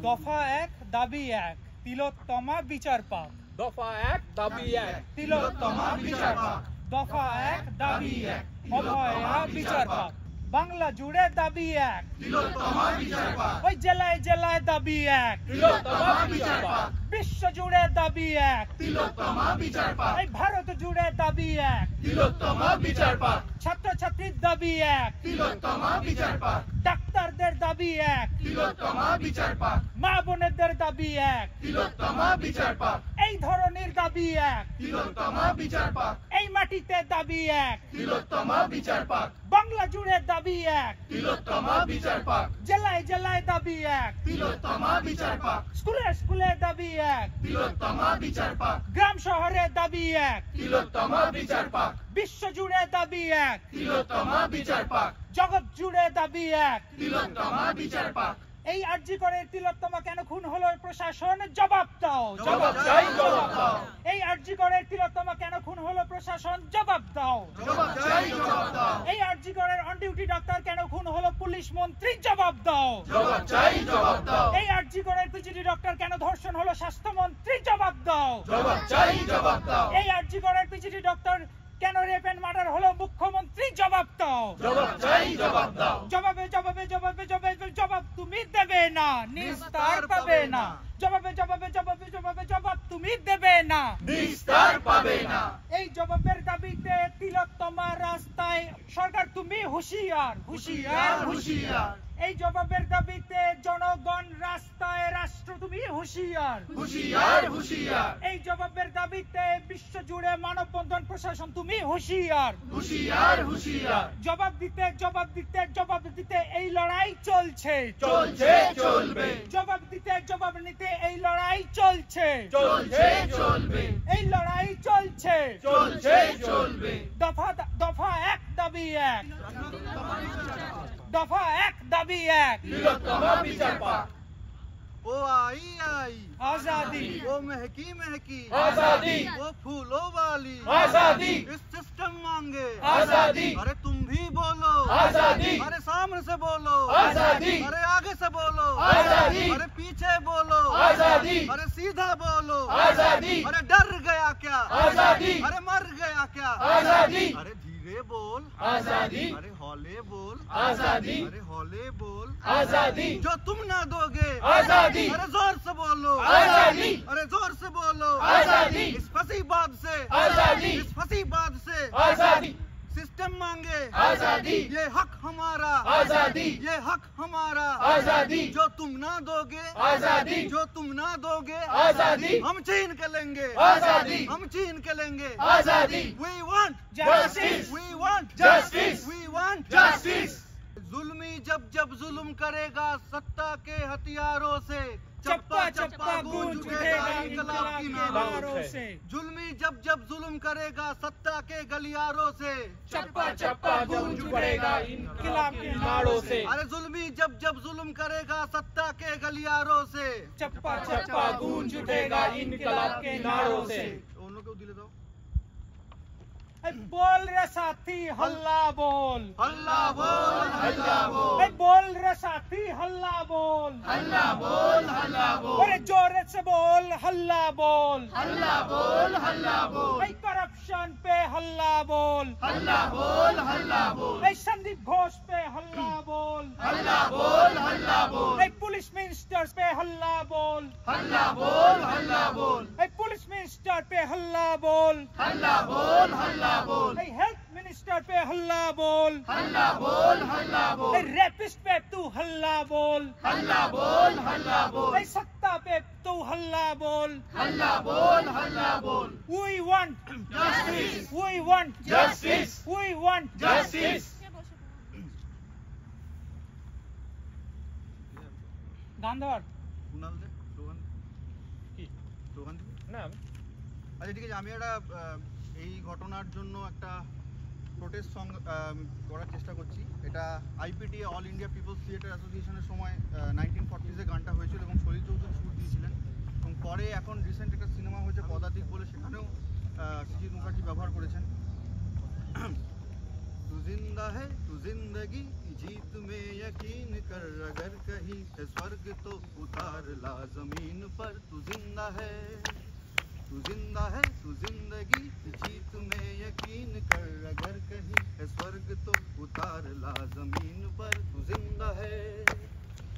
দফা ১ দাবি ১ তিলোত্তমা বিচার পাক। দফা ১ দাবি ১ তিলোত্তমা বিচার পাক। দফা ১ দাবি ১ অভয়া বিচার পাক। বাংলা জুড়ে দাবি ১ তিলোত্তমা বিচার পাক। ওই জেলায় জেলায় দাবি ১ তিলোত্তমা বিচার পাক। বিশ্ব জুড়ে দাবি ১ তিলোত্তমা বিচার পাক। এই ভারত জুড়ে দাবি ১ তিলোত্তমা বিচার পাক। ছাত্রছাত্রীর দাবি ১ তিলোত্তমা বিচার পাক। ডাক্তারদের দাবি ১ তিলোত্তমা বিচার পাক। মা বোনেদের দাবি ১ তিলোত্তমা বিচার পাক। এই ধরনের দাবি ১ তিলোত্তমা বিচার পাক। এই মাটিতে দাবি ১ তিলোত্তমা বিচার পাক। বাংলা জুড়ে দাবি ১ তিলোত্তমা বিচার পাক। জেলায় জেলায় দাবি ১ তিলোত্তমা বিচার পাক। স্কুলে স্কুলে দাবি ১ তিলোত্তমা বিচার পাক। গ্রাম শহরে দাবি ১ তিলোত্তমা বিচার পাক। বিশ্ব জুড়ে দাবি ১ তিলোত্তমা বিচার পাক। জগৎ জুড়ে দাবি ১ তিলোত্তমা বিচার পাক। এই আরজি করে তিলোত্তমা কেন খুন হলো প্রশাসন জবাব দাও। জবাব চাই, জবাব দাও। এই আরজি করে তিলোত্তমা কেন খুন হলো প্রশাসন জবাব দাও। জবাব চাই, জবাব দাও। এই আরজি করের অন ডিউটি ডাক্তার কেন খুন হলো পুলিশ মন্ত্রী জবাব দাও। জবাব চাই, জবাব দাও। এই আরজি করের পিজিটি ডক্টর কেন ধর্ষণ হলো স্বাস্থ্যমন্ত্রী জবাব দাও। জবাব চাই, জবাব দাও। এই আরজি করের পিজিটি ডক্টর কেন রেপ এন্ড মার্ডার হলো মুখ্যমন্ত্রী জবাব দাও। জবাব চাই, জবাব দাও। জবাবে জবাবে জবাবে জবাবে জবাব তুমি দেবে না, নিস্তার পাবে না। জবাবে জবাবে জবাবে জবাবে জবাব তুমি দেবে না, নিস্তার পাবে না। এই জবাবের দাবিতে তিলোত্তমা রাস্তায় সরকার তুমি হুঁশিয়ার হুঁশিয়ার, হুঁশিয়ার। এই জবাবের দাবিতে জনগণ রাস্তায় রাষ্ট্র তুমি হুঁশিয়ার হুঁশিয়ার, হুঁশিয়ার। এই জবাবের দাবিতে বিশ্ব জুড়ে মানববন্ধন প্রশাসন তুমি হুঁশিয়ার হুঁশিয়ার, হুঁশিয়ার। জবাব দিতে জবাব দিতে জবাব দিতে এই লড়াই চলছে চলছে, চলবে। জবাব দিতে জবাব নিতে এই লড়াই চলছে চলছে, চলবে। এই লড়াই চলছে চলছে, চলবে। দফা ১ দাবি ১ দফা ১ দাবি ১ তিলোত্তমা বিচার পাক। ओ आई आई आजादी वो महकी महकी आजादी वो फूलों वाली आजादी इस सिस्टम मांगे आजादी अरे तुम भी बोलो आजादी अरे सामने से बोलो आजादी अरे आगे से बोलो आजादी अरे पीछे बोलो आजादी अरे सीधा बोलो आजादी अरे डर गया क्या आजादी अरे मर गया क्या आजादी अरे धीरे बोल आजादी अरे हौले बोल आजादी अरे हौले बोल आजादी जो तुम ना दोगे आजादी अरे जोर से बोलो आजादी अरे जोर से बोलो आजादी इस फसीबाद से आजादी इस फसीबाद से आजादी सिस्टम मांगे आजादी ये हक हमारा आजादी ये हक हमारा आजादी जो तुम ना दोगे आजादी जो तुम ना दोगे आजादी हम छीन के लेंगे आजादी हम छीन के लेंगे आजादी We want Justice We want Justice We want Justice जुल्मी जब जब जुल्म करेगा सत्ता के हथियारों से चप्पा चप्पा गूंज उठेगा इनकलाब की नारों से जुल्मी जब जब जुल्म करेगा सत्ता के गलियारों से चप्पा चप्पा गूंज उठेगा इनकलाब के नारों से अरे जुल्मी जब जब जुल्म करेगा सत्ता के गलियारों से चप्पा चप्पा गूंज उठेगा इनकलाब के नारों से उन लोग को दिले दो बोल रे साथी हल्ला बोल हल्ला बोल हल्ला बोल बोल रे साथी हल्ला बोल हल्ला बोल, हल्ला बोल। अरे जोर से बोल हल्ला बोल हल्ला बोल, हल्ला बोल। करप्शन पे हल्ला बोल हल्ला बोल, हल्ला बोल। संदीप घोष पे हल्ला बोल हल्ला बोल, हल्ला बोल। पुलिस मिनिस्टर्स पे हल्ला बोल हल्ला बोल, हल्ला बोल। पुलिस मिनिस्टर पे हल्ला बोल हल्ला बोल, हल्ला बोल। हेल्थ मिनिस्टर पे हल्ला बोल हल्ला बोल, हल्ला बोल। रेपिस्ट पे तू हल्ला बोल हल्ला बोल, हल्ला बोल। सत्ता पे तू हल्ला बोल हल्ला बोल, हल्ला बोल। We want Justice. We want Justice. We want Justice. গান ধর কুনাল দে স্লোগান কি স্লোগান দিবি? না আচ্ছা ঠিক আছে আমি একটা এই ঘটনার জন্য একটা প্রোটেস্ট সং করার চেষ্টা করছি। এটা IPTA all India people's theatre অ্যাসোসিয়েশনের সময় 1940s গানটা হয়েছিল এবং সলিল চৌধুরী সুর দিয়েছিলেন এবং পরে এখন রিসেন্ট একটা সিনেমা হয়েছে পদাতিক বলে, সেখানেও সুজিত মুখার্জি ব্যবহার করেছেন। তু জিন্দা হে তু जिंदगी की जीत में यकीन कर, अगर कहीं है स्वर्ग तो उतार ला जमीन पर। तू जिंदा है, तू जिंदा है, तू जिंदगी की जीत में यकीन कर, अगर कहीं है स्वर्ग तो उतार ला जमीन पर। तू जिंदा है।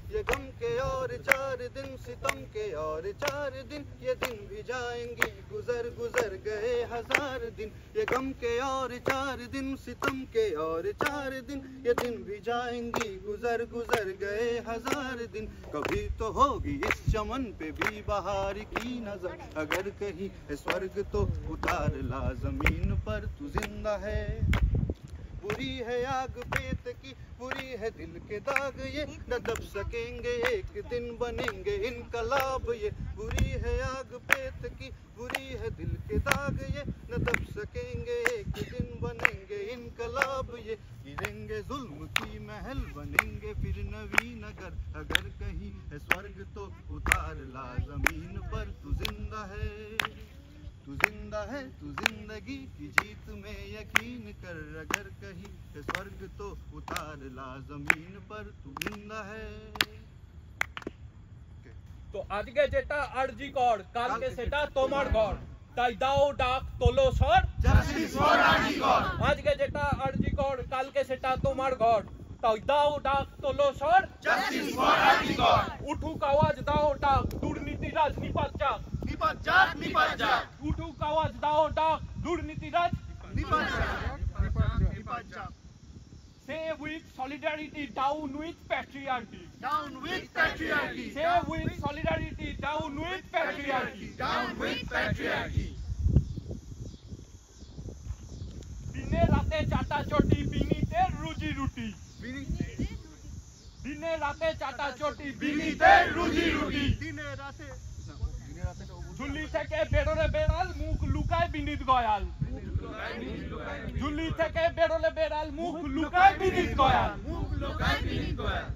ये गम के और 4 दिन, सितम के और 4 दिन, ये दिन भी जाएंगे गुजर गुजर गए 1000 दिन। ये गम के और 4 दिन, सितम के और 4 दिन, ये दिन भी जाएंगी गुजर गुजर गए 1000 दिन। कभी तो होगी इस चमन पे भी बहार की नजर, अगर कहीं है स्वर्ग तो उतार ला जमीन पर। तू जिंदा है। बुरी है आग पेट की, बुरी है दिल के दाग, ये न दब सकेंगे एक दिन बनेंगे इनकलाब। ये बुरी है आग पेट की, बुरी है दिल के दाग, ये न दब सकेंगे एक दिन बनेंगे इनकलाब। ये गिरेंगे जुल्म की महल, बनेंगे फिर नवी नगर, अगर कहीं है स्वर्ग तो उतार ला जमीन पर। तू जिंदा है, तू जिंदा है, तू जिंदगी की जीत में यकीन कर, अगर कहीं है स्वर्ग तो उतार ला जमीन पर। तू जिंदा है। তো আজকে যেটা আরজি কর, কালকে সেটা তোমার ঘর, তাই দাও ডাক তোলো সর জাস্টিস ফর আরজি কর। আজকে যেটা আরজি কর, কালকে সেটা তোমার ঘর, তাই দাও ডাক তোলো সর জাস্টিস ফর আরজি কর। উঠুক আওয়াজ দাও ডাক, দুর্নীতিরাজ নিপাত যাক। নিপাত যাক, নিপাত যাক, উঠুক আওয়াজ দাও ডাক, দুর্নীতিরাজ নিপাত যাক, নিপাত যাক। Say with solidarity, down with patriarchy. Down with patriarchy, Say with solidarity, down with patriarchy. down with patriarchy. দিনে রাতে চাটাচটি, বিনীতের রুজি রুটি। দিনে রাতে চাটাচটি, বিনীতের রুজি রুটি। দিনে রাতে ঝুলি থেকে বেরোলে বেড়াল, মুখ লুকায় বিনীত গয়াল। ঝুলি থেকে বেরোলে বেড়াল, মুখ লুকায় বিনীত গয়াল। মুখ লোকায় বিনীত গয়াল।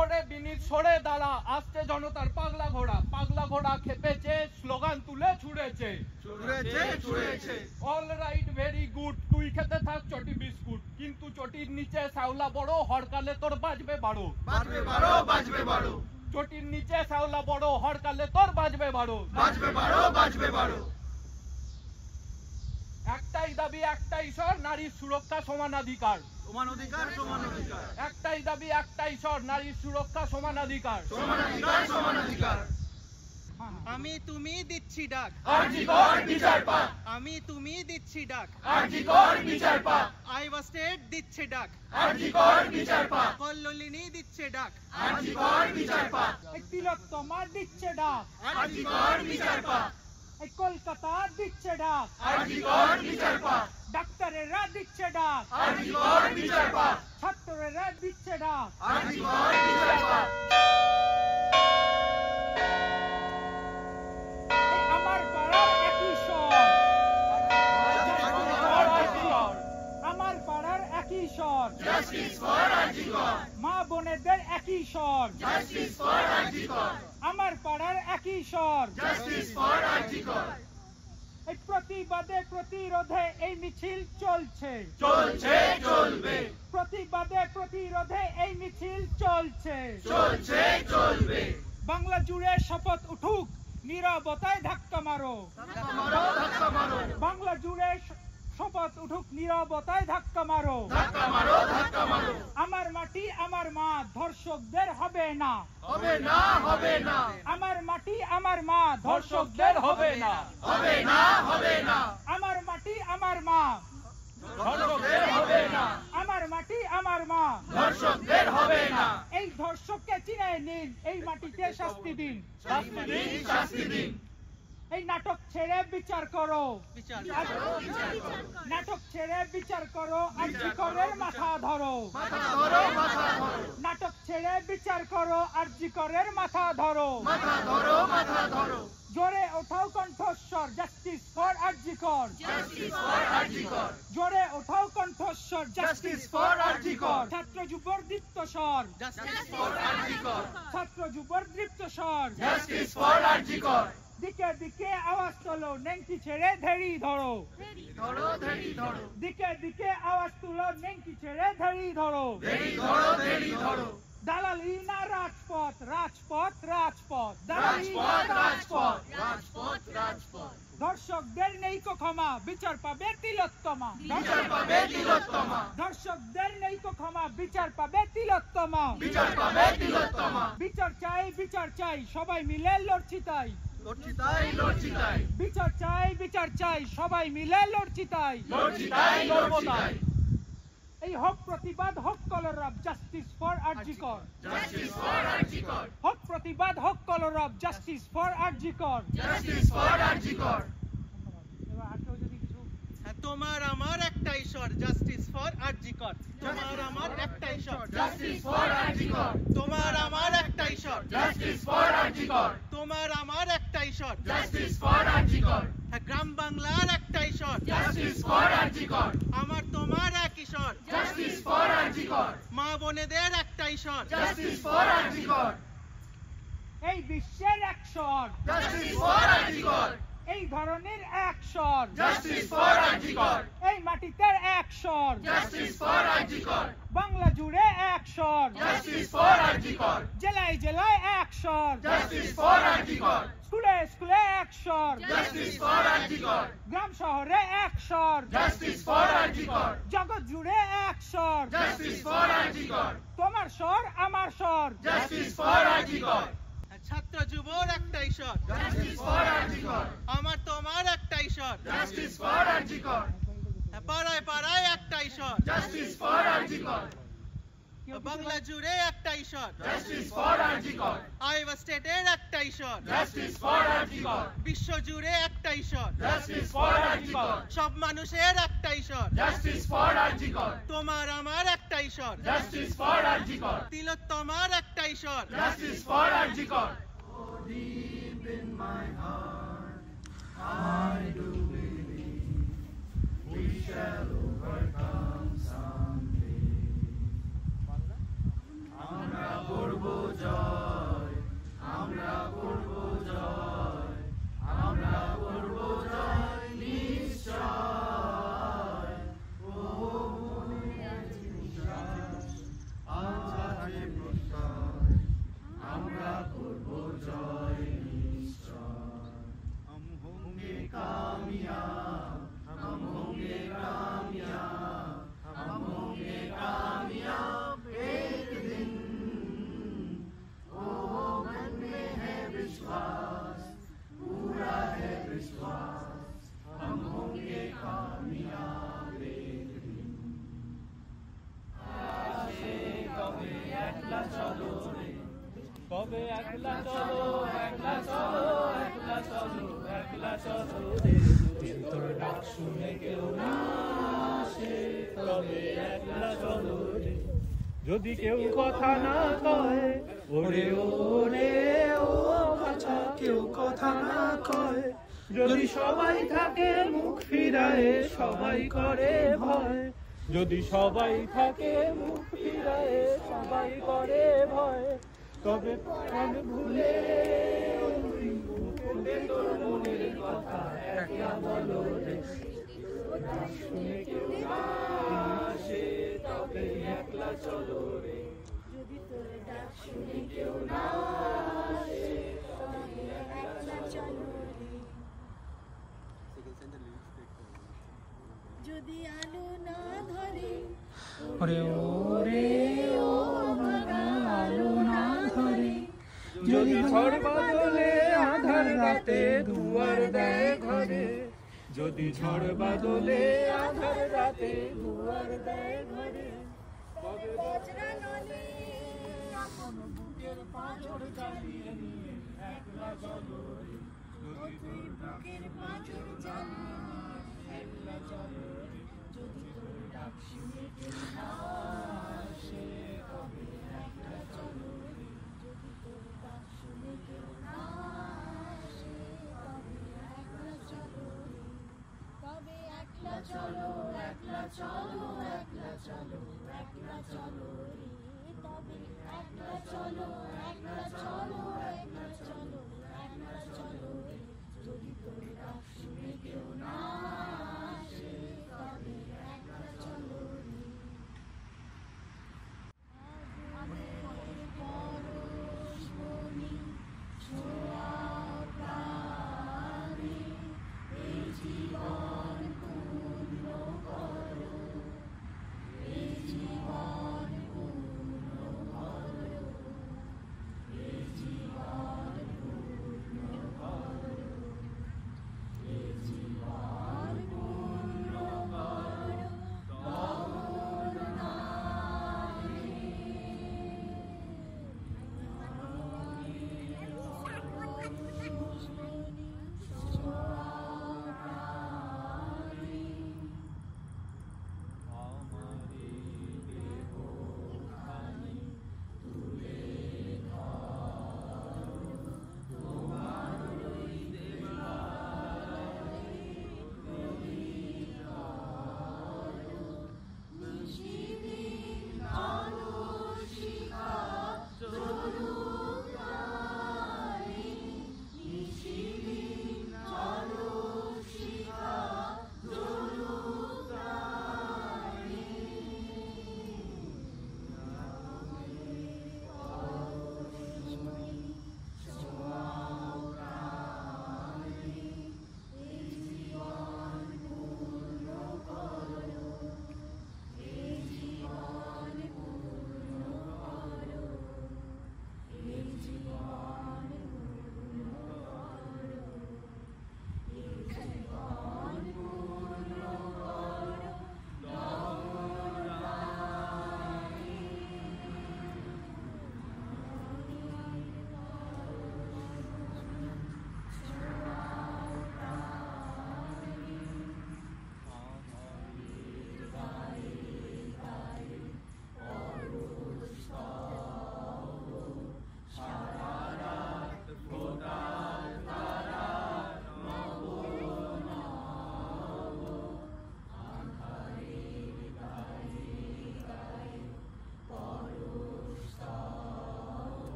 ওরে বিনীত সরে দাঁড়া, আসছে জনতার পাগলা ঘোড়া। পাগলা ঘোড়া খেপেছে, স্লোগান তুলে ছুড়েছে। ছুড়েছে, ছুড়েছে। অল রাইট ভেরি গুড, তুই খেতে থাক চটি বিস্কুট, কিন্তু চটির নিচে শ্যাওলা বড়, হরকালে তোর বাজবে বারো। বাজবে বারো, বাজবে বারো, চটির নিচে শ্যাওলা বড়, হরকালে তোর বাজবে বারো। বাজবে বারো, বাজবে বারো। একটাই দাবি, একটাই স্বর, নারীর সুরক্ষা সমানাধিকার। সমান অধিকার, সমান অধিকার, একটাই দাবি, একটাই স্বর, নারীর সুরক্ষা সমানাধিকার। সমান অধিকার, সমান অধিকার। আমি তুমি দিচ্ছি ডাক, আরজি কর বিচার পাক, আমি তুমি দিচ্ছি ডাক, আরজি কর বিচার পাক, আইওয়া স্টেট দিচ্ছে ডাক, আরজি কর বিচার পাক, কল্লোলিনী দিচ্ছে ডাক, আরজি কর বিচার পাক, এই তিলোত্তমা দিচ্ছে ডাক, আরজি কর বিচার পাক, এই কলকাতা দিচ্ছে ডাক, আরজি কর বিচার পাক, ডাক্তারেরা দিচ্ছে ডাক, আরজি কর বিচার পাক, ছাত্ররা দিচ্ছে ডাক। আরজি কর বিচার পাক। এই আমার পাড়ার একই স্বর, আমার পাড়ার একই স্বর, জাস্টিস ফর আরজি কর, মা বোনেদের একই স্বর, জাস্টিস ফর আরজি কর, আমার পাড়ার একই স্বর। জাস্টিস ফর আরজি কর। এই প্রতিবাদে প্রতিরোধে এই মিছিল চলছে, চলছে, চলবে, প্রতিবাদে প্রতিরোধে এই মিছিল চলছে, চলছে, চলবে। বাংলা জুড়ে শপথ উঠুক, নীরবতায় ধাক্কা মারো। ধাক্কা মারো, ধাক্কা মারো, বাংলা জুড়ে শপথ উঠুক, নীরবতায় ধাক্কা মারো। ধাক্কা মারো, ধাক্কা মারো। আমার মাটি আমার মা, ধর্ষকদের হবে না। হবে না, হবে না, আমার মাটি আমার মা, ধর্ষকদের হবে না। হবে না, হবে না, আমার মাটি আমার মা, ধর্ষকদের হবে না, আমার মাটি আমার মা। ধর্ষকদের হবে না। এই ধর্ষককে চিনে নিন, এই মাটিতে শাস্তি দিন। শাস্তি দিন, শাস্তি দিন। এই নাটক ছেড়ে বিচার করো, নাটক ছেড়ে বিচার করো, আরজি করের মাথা ধরো। মাথা ধরো, মাথা ধরো, নাটক ছেড়ে বিচার করো, আরজি করের মাথা ধরো। মাথা ধরো, মাথা ধরো। জোরে ওঠাও কণ্ঠস্বর, জাস্টিস ফর আরজি কর। জাস্টিস ফর আরজি কর, জোরে ওঠাও কণ্ঠস্বর, জাস্টিস ফর আরজি কর। ছাত্র যুবর দীপ্ত স্বর, জাস্টিস ফর আরজি কর, ছাত্র যুবর দীপ্ত স্বর। জাস্টিস ফর আরজি কর। দিকে দিকে আওয়াজ তোলো নেংটি ছেড়ে ধেড়ি ধরো ধরো ধেড়ি ধরো দিকে দিকে আওয়াজ তুলো নেংটি ছেড়ে ধেড়ি ধরো ধেড়ি ধরো ধেড়ি ধরো দালালি না রাজপথ রাজপথ রাজপথ রাজপথ রাজপথ রাজপথ রাজপথ ধর্ষকদের নেই কো ক্ষমা বিচার পাবে তিলোত্তমা বিচার পাবে তিলোত্তমা ধর্ষকদের নেই কো ক্ষমা বিচার পাবে তিলোত্তমা বিচার পাবে তিলোত্তমা বিচার চাই সবাই মিলে লড়ছি তাই লড়ছি তাই লড়ছি তাই বিচার চাই সবাই মিলে লড়ছি তাই লড়ছি তাই লড়বো তাই এই হোক প্রতিবাদ হোক কলরব justice for RG Kar justice for RG Kar হোক প্রতিবাদ হোক কলরব justice for RG Kar justice for RG Kar এবার আর কেউ যদি কিছু তোমার আমার একটাই স্বর জাস্টিস ফর আরজিকর তোমার আমার একটাই স্বর জাস্টিস ফর আরজিকর তোমার আমার একটাই স্বর জাস্টিস ফর আরজিকর তোমার আমার একটাই স্বর জাস্টিস ফর আরজিকর গ্রাম বাংলার একটাই স্বর জাস্টিস ফর আরজিকর আমার তোমার একই স্বর জাস্টিস ফর আরজিকর মা বোনেদের একটাই স্বর জাস্টিস ফর আরজিকর এই বিশ্বের এক স্বর জাস্টিস ফর আরজিকর এই ধরনের এক স্বর জাস্টিস ফর আরজিকর এই মাটিতে এক স্বর জাস্টিস ফর আরজিকর বাংলা জুড়ে এক স্বর জাস্টিস ফর আরজিকর জেলায় জেলায় এক স্বর জাস্টিস ফর আরজিকর স্কুলে স্কুলে এক স্বর জাস্টিস ফর আরজিকর গ্রাম শহরে এক স্বর জাস্টিস ফর আরজিকর জগৎ জুড়ে এক স্বর জাস্টিস ফর আরজিকর তোমার স্বর আমার স্বর জাস্টিস ফর আরজিকর ছাত্র যুবর একটাই স্বর জাস্টিস ফর আরজিকর আমার তোমার একটাই স্বর জাস্টিস ফর আরজিকর পাড়ায় পাড়ায় একটাই স্বর জাস্টিস ফর আরজিকর বাংলা জুড়ে একটাই স্বর জাস্টিস ফর আরজিকর আইওয়া স্টেটের একটাই স্বর জাস্টিস ফর আরজিকর বিশ্ব জুড়ে একটাই স্বর জাস্টিস ফর আরজিকর সব মানুষের একটাই স্বর জাস্টিস ফর আরজিকর তোমার আমার একটাই স্বর জাস্টিস ফর আরজিকর তিলোত্তমার একটাই স্বর জাস্টিস ফর আরজিকর কবে একলা চলো একলা চলো একলা চলো একলা চলো তোর ডাক শুনে কেউ না আসে তবে একলা চলো যদি কেউ কথা না কয় ওরে ওরে ও বাছা কেউ কথা না কয় যদি সবাই থাকে মুখ ফিরায় সবাই করে ভয় যদি সবাই থাকে মুখ ফিরায় সবাই করে ভয় তবে প্রাণ ভুলে তোর মনের কথা একলা বলো রে শুনে কেউ না আসে তবে একলা চলো রে যদি তোর ডাক শুনে কেউ না আসে তবে একলা চলো রে যদি আলো না ধরে ওরে ওরে ও বাবা আলো না ধরে যদি ঝড় বাদলে আধার রাতে দুয়ার দেয় ঘরে যদি ঝড় বাদলে আধার রাতে দুয়ার দেয় ঘরে তবে বজ্রা নলে আপন বুকের পাঁজর জ্বালিয়ে নিয়ে একলা চলো রে তুই বুকের পাঁজর জ্বালিয়ে নিয়ে একলা চলো রে যদি তোর ডাক শুনে কেউ না আসে তবে একলা চলো রে যদি তোর ডাক শুনে কেউ না আসে তবে একলা চলো রে তবে একলা চলো একলা চলো একলা চলো একলা চলো রে তবে একলা চলো একলা চলো একলা চলো